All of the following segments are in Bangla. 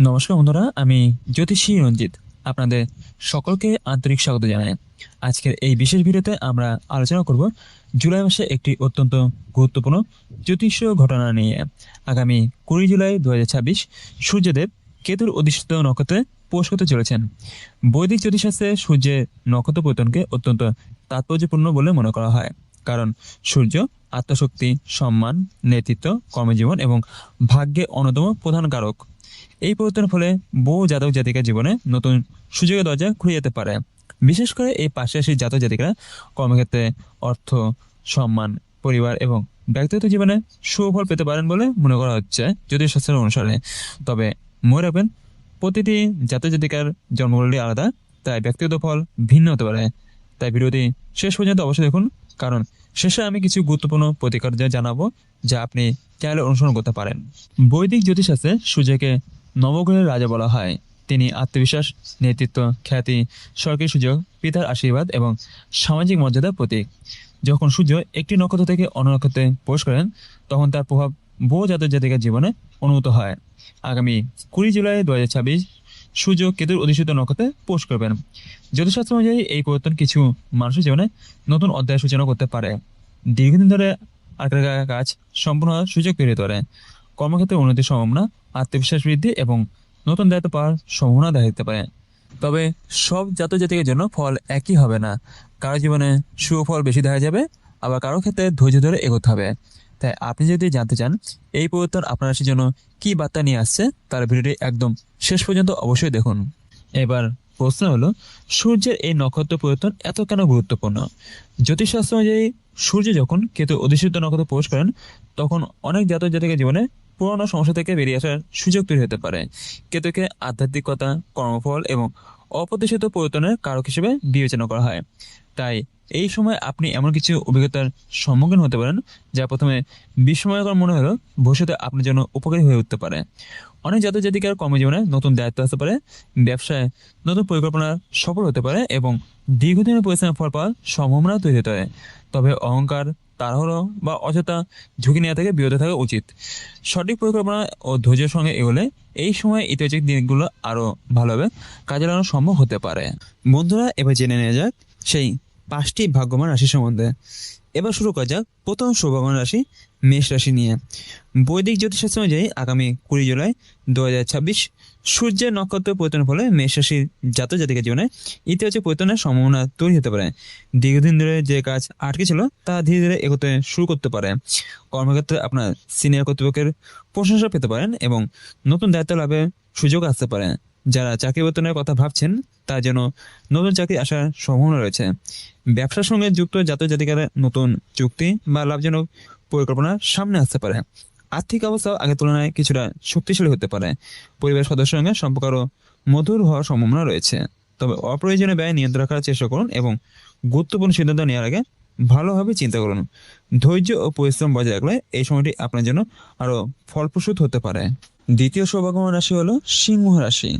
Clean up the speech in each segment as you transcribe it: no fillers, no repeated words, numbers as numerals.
নমস্কার বন্ধুরা, আমি জ্যোতিষী রঞ্জিত আপনাদের সকলকে আন্তরিক স্বাগত জানাই। আজকের এই বিশেষ ভিডিওতে আমরা আলোচনা করব জুলাই মাসে একটি অত্যন্ত গুরুত্বপূর্ণ জ্যোতিষীয় ঘটনা নিয়ে। আগামী 20 জুলাই 2026 সূর্যদেব কেতুর অধিষ্ঠিত নক্ষত্রে প্রবেশ করতে চলেছেন। বৈদিক জ্যোতিষশাস্ত্রে সূর্যের নক্ষত্র পরিবর্তনকে অত্যন্ত তাৎপর্যপূর্ণ বলে মনে করা হয়, কারণ সূর্য আত্মশক্তি, সম্মান, নেতৃত্ব, কর্মজীবন এবং ভাগ্যে অন্যতম প্রধান কারক। এই পরিবর্তনের ফলে বহু জাতক জাতিকার জীবনে নতুন সুযোগের দরজা খুলে যেতে পারে। বিশেষ করে এই 5 রাশির জাতক জাতিকারা কর্মক্ষেত্রে অর্থ, সম্মান, পরিবার এবং ব্যক্তিগত জীবনে সুফল পেতে পারেন বলে মনে করা হচ্ছে জ্যোতিষশাস্ত্রের অনুসারে। তবে মনে রাখবেন, প্রতিটি জাতক জাতিকার জন্মকুণ্ডলী আলাদা, তাই ব্যক্তিগত ফল ভিন্ন হতে পারে। তাই ভিডিওটি শেষ পর্যন্ত অবশ্যই দেখুন, কারণ শেষে আমি কিছু গুরুত্বপূর্ণ প্রতিকার জানাবো যা আপনি চাইলে অনুসরণ করতে পারেন। বৈদিক জ্যোতিষশাস্ত্রে সূর্যকে নবগ্রহের রাজা বলা হয়। তিনি আত্মবিশ্বাস, নেতৃত্ব, খ্যাতি, সরকারি সুযোগ, পিতার আশীর্বাদ এবং সামাজিক মর্যাদার প্রতীক। যখন সূর্য একটি নক্ষত্র থেকে অন্য নক্ষত্রে প্রবেশ করেন, তখন তার প্রভাব বহু জাতক জাতিকার জীবনে অনুভূত হয়। আগামী 20 জুলাই 2026 সূর্য কেতুর অধিষ্ঠিত নক্ষত্রে প্রবেশ করবেন। জ্যোতিষশাস্ত্র অনুযায়ী এই পরিবর্তন কিছু মানুষের জীবনে নতুন অধ্যায়ের সূচনা করতে পারে। দীর্ঘদিন ধরে আটকে থাকা কাজ সম্পূর্ণ হওয়ার সুযোগ তৈরি করে। কর্মক্ষেত্রে উন্নতির সম্ভাবনা, আত্মবিশ্বাস বৃদ্ধি এবং নতুন দায়িত্ব পাওয়ার সম্ভাবনা দেখা দিতে পারে। তবে সব জাতক জাতিকের জন্য ফল একই হবে না। কারো জীবনে সুফল বেশি দেখা যাবে, আবার কারো ক্ষেত্রে ধৈর্য ধরে এগোতে হবে। তাই আপনি যদি জানতে চান এই পরিবর্তন আপনার রাশির জন্য কি বার্তা নিয়ে আসছে, তার ভিডিওটি একদম শেষ পর্যন্ত অবশ্যই দেখুন। এবার প্রশ্ন হলো, সূর্যের এই নক্ষত্র পরিবর্তন এত কেন গুরুত্বপূর্ণ? জ্যোতিষশাস্ত্র অনুযায়ী সূর্য যখন কেতু অধিষ্ঠিত নক্ষত্রে প্রবেশ করেন, তখন অনেক জাতক জাতিকের জীবনে পুরোনো সমস্যা থেকে বেরিয়ে আসার সুযোগ তৈরি হতে পারে। কেতুকে আধ্যাত্মিকতা, কর্মফল এবং অপ্রত্যাশিত পরিবর্তনের কারক হিসেবে বিবেচনা করা হয়। তাই এই সময় আপনি এমন কিছু অভিজ্ঞতার সম্মুখীন হতে পারেন যা প্রথমে বিস্ময়কর মনে হলেও ভবিষ্যতে আপনার জন্য উপকারী হয়ে উঠতে পারে। অনেক জাতক জাতিকার কর্মজীবনে নতুন দায়িত্ব আসতে পারে, ব্যবসায় নতুন পরিকল্পনা সফল হতে পারে এবং দীর্ঘদিনের পরিশ্রমের ফল পাওয়ার সম্ভাবনা তৈরি হতে পারে। তবে অহংকার, তাড়াহুড়ো বা অযথা ঝুঁকি নেওয়া থেকে বিরত থাকা উচিত। সঠিক পরিকল্পনা ও ধৈর্যের সঙ্গে এগোলে এই সময় ইতিবাচক দিনগুলো আরও ভালোভাবে কাজে লাগানো সম্ভব হতে পারে। বন্ধুরা, এবার জেনে নেওয়া যাক সেই 5টি ভাগ্যবান রাশি সম্বন্ধে। এবার শুরু করা যাক প্রথম সৌভাগ্যবান রাশি মেষ রাশি নিয়ে। বৈদিক জ্যোতিষশাস্ত্র অনুযায়ী আগামী 20 জুলাই 2026 সূর্যের নক্ষত্র পরিবর্তনের ফলে মেষ রাশির জাতক জাতিকার জীবনে ইতিবাচক পরিবর্তনের সম্ভাবনা তৈরি হতে পারে। দীর্ঘদিন ধরে যে কাজ আটকে ছিল তা ধীরে ধীরে এগোতে শুরু করতে পারে। কর্মক্ষেত্রে আপনার সিনিয়র কর্তৃপক্ষের প্রশংসা পেতে পারেন এবং নতুন দায়িত্ব লাভের সুযোগ আসতে পারে। যারা চাকরি পরিবর্তনের কথা ভাবছেন তার জন্য নতুন চাকরি আসার সম্ভাবনা রয়েছে। ব্যবসার সঙ্গে যুক্ত জাতক জাতিকারা নতুন চুক্তি বা লাভজনক পরিকল্পনা সামনে আসতে পারে। আর্থিক অবস্থাও আগের তুলনায় কিছুটা শক্তিশালী হতে পারে। পরিবারের সদস্যের সঙ্গে সম্পর্ক আরও মধুর হওয়ার সম্ভাবনা রয়েছে। তবে অপ্রয়োজনীয় ব্যয় নিয়ন্ত্রণ রাখার চেষ্টা করুন এবং গুরুত্বপূর্ণ সিদ্ধান্ত নেওয়ার আগে ভালোভাবে চিন্তা করুন। ধৈর্য ও পরিশ্রম বজায় রাখলে এই সময়টি আপনার জন্য আরও ফলপ্রসূ হতে পারে। দ্বিতীয় সৌভাগ্যবান রাশি হলো সিংহ রাশি।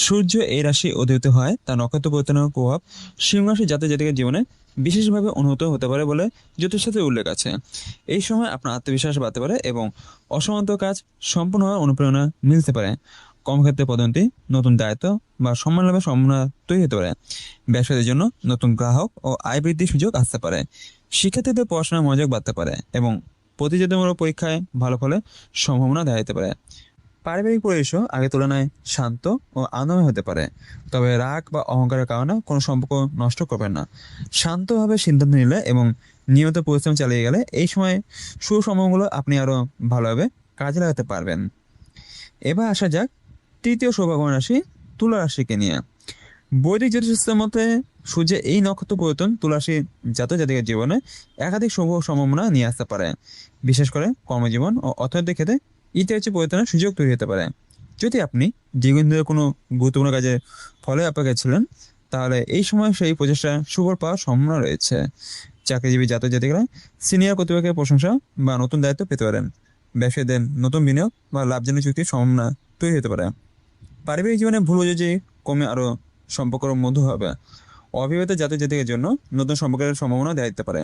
সূর্য এই রাশি অধিষ্ঠিত হয়, তার নক্ষত্র পরিবর্তনের প্রভাব সিংহ রাশি জাতক জাতিকার জীবনে বিশেষভাবে অনুভূত হতে পারে বলে জ্যোতিষশাস্ত্রে উল্লেখ আছে। এই সময় আপনার আত্মবিশ্বাস বাড়তে পারে এবং অসমান্ত কাজ সম্পূর্ণ হওয়ার অনুপ্রেরণা মিলতে পারে। কর্মক্ষেত্রে পদোন্নতি, নতুন দায়িত্ব বা সম্মান লাভের সম্ভাবনা তৈরি হতে পারে। ব্যবসায়ীদের জন্য নতুন গ্রাহক ও আয় বৃদ্ধির সুযোগ আসতে পারে। শিক্ষার্থীদের পড়াশোনার মনোযোগ বাড়তে পারে এবং প্রতিযোগিতামূলক পরীক্ষায় ভালো ফলের সম্ভাবনা দেখা যেতে পারে। পারিবারিক পরিবেশও আগের তুলনায় শান্ত ও আনন্দময় হতে পারে। তবে রাগ বা অহংকারের কারণে কোনো সম্পর্ক নষ্ট করবেন না। শান্তভাবে সিদ্ধান্ত নিলে এবং নিয়মিত পরিশ্রম চালিয়ে গেলে এই সময় সুসম্ভাবনাগুলো আপনি আরও ভালোভাবে কাজে লাগাতে পারবেন। এবার আসা যাক তৃতীয় সৌভাগ্যবান রাশি তুলা রাশিকে নিয়ে। বৈদিক জ্যোতিষের মতে সূর্যের এই নক্ষত্র পরিবর্তন তুলা রাশির জাতক জাতিকার জীবনে একাধিক শুভ সম্ভাবনা নিয়ে আসতে পারে। বিশেষ করে কর্মজীবন ও অর্থনৈতিক ক্ষেত্রে ইতিবাচক পরিবর্তনের সুযোগ তৈরি হতে পারে। যদি আপনি দীর্ঘদিন ধরে কোনো গুরুত্বপূর্ণ কাজে ফলে অপেক্ষায় ছিলেন, তাহলে এই সময় সেই প্রচেষ্টা সুফল পাওয়ার সম্ভাবনা রয়েছে। চাকরিজীবী জাতক জাতিকারা সিনিয়র কর্তৃপক্ষের প্রশংসা বা নতুন দায়িত্ব পেতে পারেন। ব্যবসায়ীদের নতুন বিনিয়োগ বা লাভজনক চুক্তির সম্ভাবনা তৈরি হতে পারে। পারিবারিক জীবনে ভুল বোঝাবুঝি কমে আরও সম্পর্ক মধুর হবে। অবিবাহিত জাতক জাতিকের জন্য নতুন সম্পর্কের সম্ভাবনা দেখা দিতে পারে।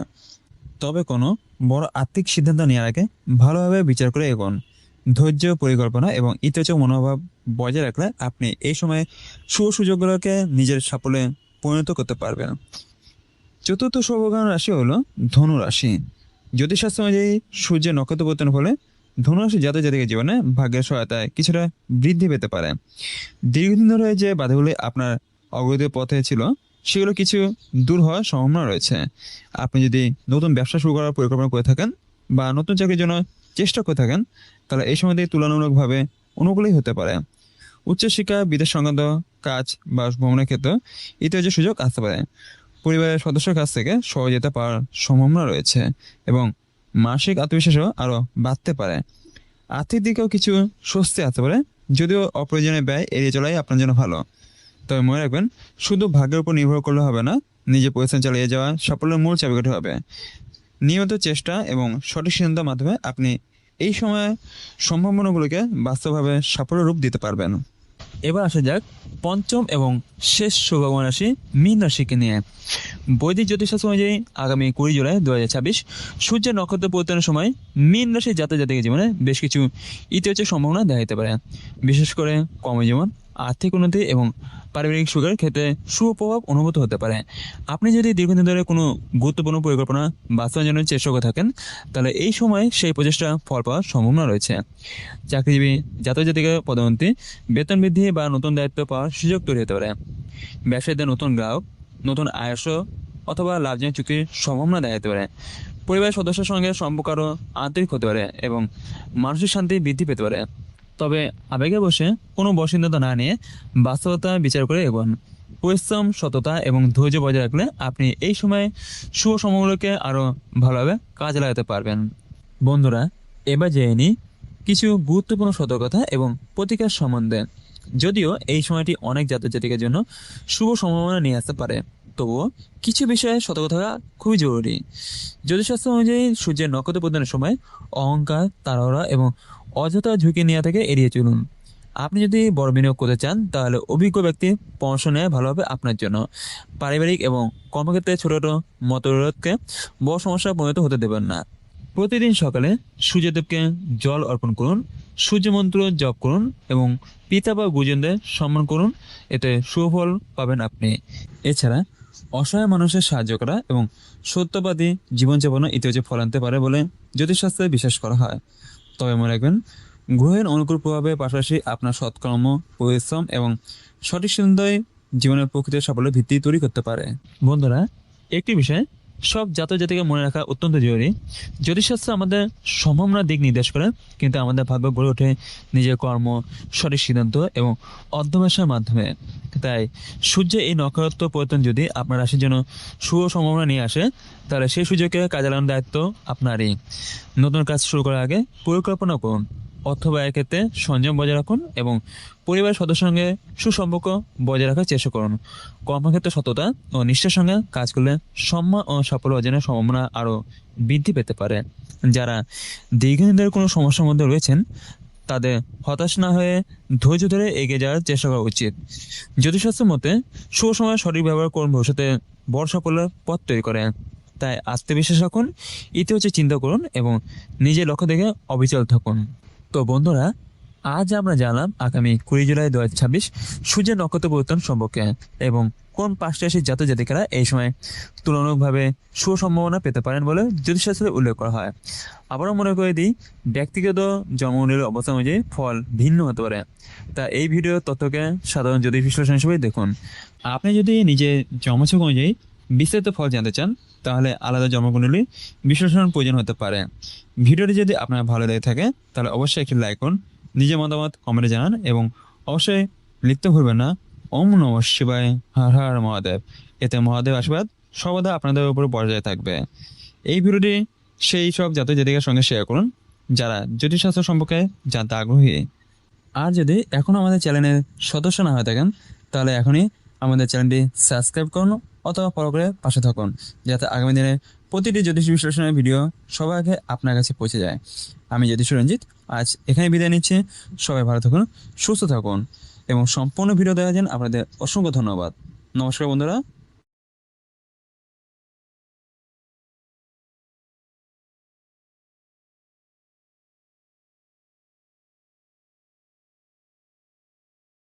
তবে কোনো বড় আর্থিক সিদ্ধান্ত নেওয়ার আগে ভালোভাবে বিচার করে এগোন। ধৈর্য, পরিকল্পনা এবং ইতিবাচক মনোভাব বজায় রাখলে আপনি এই সময়ে শুভ সুযোগগুলোকে নিজের সাফল্যে পরিণত করতে পারবেন। চতুর্থ সৌভাগ্য রাশি হলো ধনু রাশি। জ্যোতিষশাস্ত্র অনুযায়ী সূর্যের নক্ষত্র পরিবর্তনের ফলে ধনুরাশি জাতক জাতিকের জীবনে ভাগ্যের সহায়তায় কিছুটা বৃদ্ধি পেতে পারে। দীর্ঘদিন ধরে যে বাধাগুলি আপনার অগ্রগতির পথে ছিল সেগুলো কিছু দূর হওয়ার সম্ভাবনা রয়েছে। আপনি যদি নতুন ব্যবসা শুরু করার পরিকল্পনা করে থাকেন বা নতুন চাকরির জন্য চেষ্টা করে থাকেন, তাহলে এই সময়টি তুলনামূলকভাবে অনুকূলই হতে পারে। উচ্চশিক্ষা, বিদেশ সংক্রান্ত কাজ বা ভ্রমণের ক্ষেত্রে ইতিবাচক সুযোগ আসতে পারে। পরিবারের সদস্যের কাছ থেকে সহযোগিতা পাওয়ার সম্ভাবনা রয়েছে এবং মানসিক আত্মবিশ্বাসও আরও বাড়তে পারে। আর্থিক দিকেও কিছু স্বস্তি আসতে পারে, যদিও অপ্রয়োজনীয় ব্যয় এড়িয়ে চলাই আপনার জন্য ভালো। তবে মনে রাখবেন, শুধু ভাগ্যের উপর নির্ভর করলে হবে না, নিজের পরিশ্রম চালিয়ে যাওয়া সাফল্যের মূল চাবিকাঠি হবে। নিয়মিত চেষ্টা এবং সঠিক সিদ্ধান্তের মাধ্যমে আপনি এই সময়ে সম্ভাবনাগুলোকে বাস্তবভাবে সাফল্য রূপ দিতে পারবেন। এবার আসা যাক পঞ্চম এবং শেষ সৌভাগ্য রাশি মীন রাশিকে নিয়ে। বৈদিক জ্যোতিষশাস্ত্র অনুযায়ী আগামী 20 জুলাই 2026 সূর্যের নক্ষত্র পরিবর্তনের সময় মীন রাশির জাতক জাতিকের জীবনে বেশ কিছু ইতিবাচক সম্ভাবনা দেখা দিতে পারে। বিশেষ করে কর্মজীবন, আর্থিক উন্নতি এবং পারিবারিক সুখের ক্ষেত্রে সুপ্রভাব অনুভূত হতে পারে। আপনি যদি দীর্ঘদিন ধরে কোনো গুরুত্বপূর্ণ পরিকল্পনা বাস্তবায়নের জন্য চেষ্টা করে থাকেন, তাহলে এই সময় সেই প্রচেষ্টা ফল পাওয়ার সম্ভাবনা রয়েছে। চাকরিজীবী জাতক জাতিকের পদোন্নতি, বেতন বৃদ্ধি বা নতুন দায়িত্ব পাওয়ার সুযোগ তৈরি হতে পারে। ব্যবসায়ীদের নতুন গ্রাহক, নতুন আয়স অথবা লাভজনক চুক্তির সম্ভাবনা দেখা যেতে পারে। পরিবারের সদস্যের সঙ্গে সম্পর্ক আরও আন্তরিক হতে পারে এবং মানসিক শান্তি বৃদ্ধি পেতে পারে। তবে আবেগে বসে কোনো বসিন্নতা না নিয়ে বাস্তবতা বিচার করে এগোন। পরিশ্রম, সততা এবং ধৈর্য বজায় রাখলে আপনি এই সময়ে শুভ সময়গুলোকে আরও ভালোভাবে কাজে লাগাতে পারবেন। বন্ধুরা, এবার জেনে নিই কিছু গুরুত্বপূর্ণ সতর্কতা এবং প্রতিকার সম্বন্ধে। যদিও এই সময়টি অনেক জাতক জাতিকের জন্য শুভ সম্ভাবনা নিয়ে আসতে পারে, তবুও কিছু বিষয়ে সতর্ক থাকা খুবই জরুরি। জ্যোতিষশাস্ত্র অনুযায়ী সূর্যের নক্ষত্র প্রদানের সময় অহংকার, তাড়াহুড়া এবং অযথা ঝুঁকি নেওয়া থেকে এড়িয়ে চলুন। আপনি যদি বড় বিনিয়োগ করতে চান, তাহলে অভিজ্ঞ ব্যক্তির পরামর্শ নেওয়া ভালো হবে আপনার জন্য। পারিবারিক এবং কর্মক্ষেত্রে ছোট ছোট মতবিরোধকে বড় সমস্যায় পরিণত হতে দেবেন না। প্রতিদিন সকালে সূর্যদেবকে জল অর্পণ করুন, সূর্যমন্ত্র জপ করুন এবং পিতা বা গুরুজনদের সম্মান করুন। এতে সুফল পাবেন আপনি। এছাড়া অসহায় মানুষের সাহায্য করা এবং সত্যবাদী জীবনযাপনও ইতিবাচক ফল আনতে পারে বলে জ্যোতিষশাস্ত্রে বিশ্বাস করা হয়। তবে মনে রাখবেন, গ্রহের অনুকূল প্রভাবের পাশাপাশি আপনার সৎকর্ম, পরিশ্রম এবং সঠিক সিদ্ধান্তই জীবনের প্রকৃত সাফল্যের ভিত্তি তৈরি করতে পারে। বন্ধুরা, একটি বিষয় সব জাতক জাতিকে মনে রাখা অত্যন্ত জরুরি। জ্যোতিষশাস্ত্র আমাদের সম্ভাবনার দিক নির্দেশ করে, কিন্তু আমাদের ভাগ্য গড়ে ওঠে নিজের কর্ম, সঠিক সিদ্ধান্ত এবং অধ্যবসায়ের মাধ্যমে। তাই সূর্যের এই নক্ষত্র পরিবর্তন যদি আপনার রাশির জন্য শুভ সম্ভাবনা নিয়ে আসে, তাহলে সেই সুযোগকে কাজে লাগানোর দায়িত্ব আপনারই। নতুন কাজ শুরু করার আগে পরিকল্পনা করুন, অর্থ ব্যয়ের ক্ষেত্রে সংযম বজায় রাখুন এবং পরিবারের সদস্যের সঙ্গে সুসম্পর্ক বজায় রাখার চেষ্টা করুন। কর্মক্ষেত্রে সততা ও নিষ্ঠার সঙ্গে কাজ করলে সম্মান ও সাফল্য অর্জনের সম্ভাবনা আরও বৃদ্ধি পেতে পারে। যারা দীর্ঘদিন ধরে কোনো সমস্যার মধ্যে রয়েছেন, তাদের হতাশ না হয়ে ধৈর্য ধরে এগিয়ে যাওয়ার চেষ্টা করা উচিত। জ্যোতিষশাস্ত্রের মতে শুভ সময় সঠিক ব্যবহার করুন ভবিষ্যতে বড় সাফল্যের পথ তৈরি করে। তাই আত্মবিশ্বাস রাখুন, ইতিবাচক চিন্তা করুন এবং নিজের লক্ষ্য দেখে অবিচল থাকুন। তো বন্ধুরা, আজ আমরা জানলাম আগামী 20 জুলাই 2026 সূর্যের নক্ষত্র পরিবর্তন সম্পর্কে এবং কোন 5টি রাশির জাতক জাতিকারা এই সময় তুলনামূলকভাবে শুভ সম্ভাবনা পেতে পারেন বলে জ্যোতিষশাস্ত্রে উল্লেখ করা হয়। আবারও মনে করে দিই, ব্যক্তিগত জন্মকুণ্ডলীর অবস্থা অনুযায়ী ফল ভিন্ন হতে পারে। তা এই ভিডিও তথ্যকে সাধারণ জ্যোতিষ বিশ্লেষণ হিসেবে দেখুন। আপনি যদি নিজের জন্মছক অনুযায়ী বিস্তারিত ফল জানতে চান, তাহলে আলাদা জন্মকুণ্ডলী বিশ্লেষণ প্রয়োজন হতে পারে। ভিডিওটি যদি আপনার ভালো লেগে থাকে, তাহলে অবশ্যই একটি লাইক করুন, নিজের মতামত কমেন্টে জানান এবং অবশ্যই লিখতে ভুলবেন না ওম নমঃ শিবায়, হর হর মহাদেব। এতে মহাদেব আশীর্বাদ সর্বদা আপনাদের উপর বজায় থাকবে। এই ভিডিওটি সেই সব জাতক জাতিকার সঙ্গে শেয়ার করুন যারা জ্যোতিষশাস্ত্র সম্পর্কে জানতে আগ্রহী। আর যদি এখনও আমাদের চ্যানেলের সদস্য না হয়ে থাকেন, তাহলে এখনই আমাদের চ্যানেলটি সাবস্ক্রাইব করুন অথবা ফলো করে পাশে থাকুন, যাতে আগামী দিনে প্রতিটি জ্যোতিষ বিশ্লেষণের ভিডিও সবার আগে আপনার কাছে পৌঁছে যায়। আমি জ্যোতিষ রঞ্জিত আজ এখানে বিদায় নিচ্ছি। সবাই ভালো থাকুন, সুস্থ থাকুন এবং সম্পূর্ণ ভিডিও দেখার জন্য আপনাদের অসংখ্য ধন্যবাদ। নমস্কার বন্ধুরা।